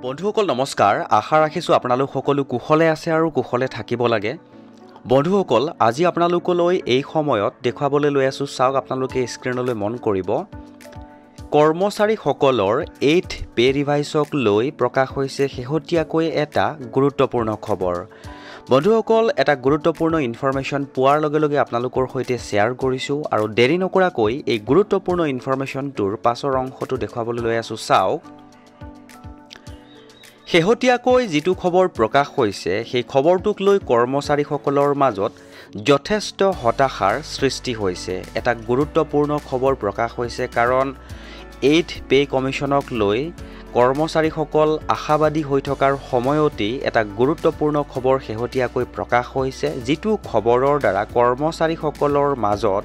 বন্ধুসকল নমস্কাৰ আশা ৰাখিছোঁ আপোনালোক সকলো কুশলে আছে আৰু কুশলে থাকিব লাগে বন্ধুসকল আজি আপোনালোকলৈ এই সময়ত দেখুৱাবলৈ লৈ আছোঁ চাওক আপোনালোকে স্ক্ৰিনলৈ মন কৰিব কৰ্মচাৰীসকলৰ 8th পে ৰিভাইজক লৈ প্ৰকাশ হৈছে শেহতীয়াকৈ এটা গুৰুত্বপূৰ্ণ খবৰ বন্ধুসকল এটা গুৰুত্বপূৰ্ণ ইনফৰমেশ্যন পোৱাৰ লগে লগে আপোনালোকৰ সৈতে শ্বেয়াৰ কৰিছোঁ আৰু দেৰি নকৰাকৈ এই গুৰুত্বপূৰ্ণ ইনফৰমেশ্যনটোৰ পাছৰ অংশটো দেখুৱাবলৈ লৈ আছোঁ চাওক শেহতীয়াকৈ যিটো খবৰ প্ৰকাশ হৈছে সেই খবৰটোক লৈ কৰ্মচাৰীসকলৰ মাজত যথেষ্ট হতাশাৰ সৃষ্টি হৈছে এটা গুৰুত্বপূৰ্ণ খবৰ প্ৰকাশ হৈছে কাৰণ 8th পে কমিশনক লৈ কৰ্মচাৰীসকল আশাবাদী হৈ থকাৰ সময়তেই এটা গুৰুত্বপূৰ্ণ খবৰ শেহতীয়াকৈ প্ৰকাশ হৈছে যিটো খবৰৰ দ্বাৰা কৰ্মচাৰীসকলৰ মাজত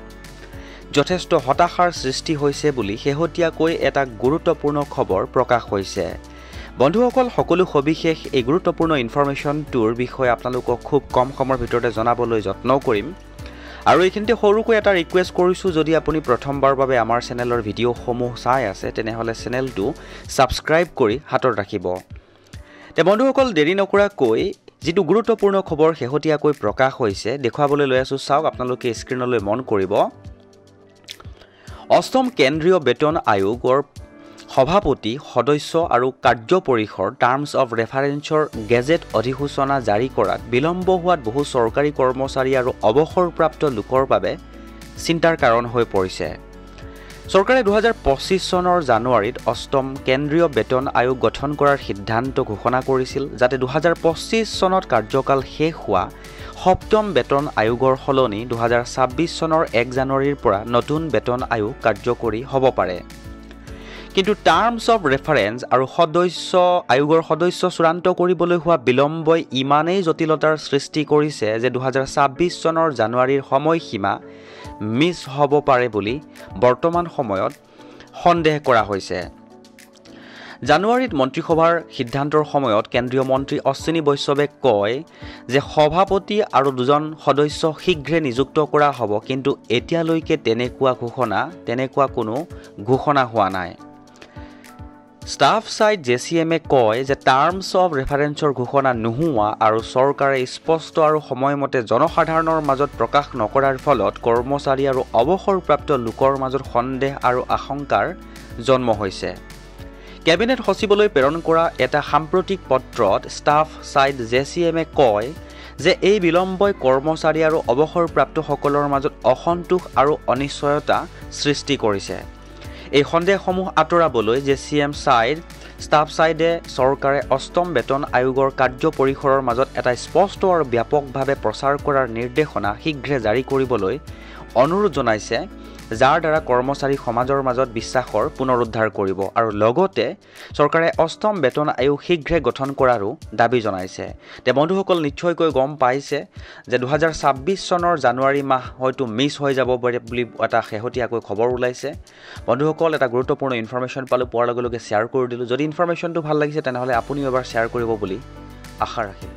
যথেষ্ট হতাশাৰ সৃষ্টি হৈছে বুলি শেহতীয়াকৈ এটা গুৰুত্বপূৰ্ণ খবৰ প্ৰকাশ হৈছে বন্ধুসকল সকলো সবিশেষ এই গুৰুত্বপূৰ্ণ ইনফৰমেশ্যনটোৰ বিষয়ে আপোনালোকক খুব কম সময়ৰ ভিতৰতে জনাবলৈ যত্ন কৰিম আৰু এইখিনিতে সৰুকৈ এটা ৰিকুৱেষ্ট কৰিছোঁ যদি আপুনি প্ৰথমবাৰৰ বাবে আমাৰ চেনেলৰ ভিডিঅ'সমূহ চাই আছে তেনেহ'লে চেনেলটো ছাবস্ক্ৰাইব কৰি হাতত ৰাখিব তে বন্ধুসকল দেৰি নকৰাকৈ যিটো গুৰুত্বপূৰ্ণ খবৰ শেহতীয়াকৈ প্ৰকাশ হৈছে দেখুৱাবলৈ লৈ আছোঁ চাওক আপোনালোকে স্ক্ৰিনলৈ মন কৰিব অষ্টম কেন্দ্ৰীয় বেতন আয়োগৰ সভাপতি সদস্য আৰু কাৰ্য পৰিষৰ টাৰ্মছ অফ ৰেফাৰেন্সৰ গেজেট অধিসূচনা জাৰি কৰাত বিলম্ব হোৱাত বহু চৰকাৰী কৰ্মচাৰী আৰু অৱসৰপ্ৰাপ্ত লোকৰ বাবে চিন্তাৰ কাৰণ হৈ পৰিছে চৰকাৰে 2025 চনৰ জানুৱাৰীত অষ্টম কেন্দ্ৰীয় বেতন আয়োগ গঠন কৰাৰ সিদ্ধান্ত ঘোষণা কৰিছিল যাতে 2025 চনত কাৰ্যকাল শেষ হোৱা সপ্তম বেতন আয়োগৰ সলনি 2026 চনৰ 1 জানুৱাৰীৰ পৰা নতুন বেতন আয়োগ কাৰ্যকৰী হ'ব পাৰে কিন্তু টাৰ্মছ অফ ৰেফাৰেন্স আৰু আয়োগৰ সদস্য চূড়ান্ত কৰিবলৈ হোৱা বিলম্বই ইমানেই জটিলতাৰ সৃষ্টি কৰিছে যে 2026 চনৰ জানুৱাৰীৰ সময়সীমা মিছ হ'ব পাৰে বুলি বৰ্তমান সময়ত সন্দেহ কৰা হৈছে জানুৱাৰীত মন্ত্ৰীসভাৰ সিদ্ধান্তৰ সময়ত কেন্দ্ৰীয় মন্ত্ৰী অশ্বিনী বৈষ্ণৱে কয় যে সভাপতি আৰু দুজন সদস্য শীঘ্ৰে নিযুক্ত কৰা হ'ব কিন্তু এতিয়ালৈকে তেনেকুৱা কোনো ঘোষণা হোৱা নাই ষ্টাফ সাইড জেচিএমে কয় যে টাৰ্মছ অফ ৰেফাৰেন্সৰ ঘোষণা নোহোৱা আৰু চৰকাৰে স্পষ্ট আৰু সময়মতে জনসাধাৰণৰ মাজত প্ৰকাশ নকৰাৰ ফলত কৰ্মচাৰী আৰু অৱসৰপ্ৰাপ্ত লোকৰ মাজত সন্দেহ আৰু আশংকাৰ জন্ম হৈছে কেবিনেট সচিবলৈ প্ৰেৰণ কৰা এটা সাম্প্ৰতিক পত্ৰত ষ্টাফ সাইড জেচিএমে কয় যে এই বিলম্বই কৰ্মচাৰী আৰু অৱসৰপ্ৰাপ্তসকলৰ মাজত অসন্তোষ আৰু অনিশ্চয়তা সৃষ্টি কৰিছে এই সন্দেহসমূহ আঁতৰাবলৈ জেচিএম ষ্টাফ সাইডে চৰকাৰে অষ্টম বেতন আয়োগৰ কাৰ্য পৰিসৰৰ মাজত এটা স্পষ্ট আৰু ব্যাপকভাৱে প্ৰচাৰ কৰাৰ নিৰ্দেশনা শীঘ্ৰে জাৰি কৰিবলৈ অনুৰোধ জনাইছে যাৰ দ্বাৰা কৰ্মচাৰী সমাজৰ মাজত বিশ্বাসৰ পুনৰুদ্ধাৰ কৰিব আৰু লগতে চৰকাৰে অষ্টম বেতন আয়োগ শীঘ্ৰে গঠন কৰাৰো দাবী জনাইছে তে বন্ধুসকল নিশ্চয়কৈ গম পাইছে যে 2026 চনৰ জানুৱাৰী মাহ হয়তো মিছ হৈ যাব পাৰে বুলি এটা শেহতীয়াকৈ খবৰ ওলাইছে বন্ধুসকল এটা গুৰুত্বপূৰ্ণ ইনফৰমেশ্যন পালোঁ পোৱাৰ লগে লগে শ্বেয়াৰ কৰি দিলোঁ যদি ইনফৰমেশ্যনটো ভাল লাগিছে তেনেহ'লে আপুনিও এবাৰ শ্বেয়াৰ কৰিব বুলি আশা ৰাখিলোঁ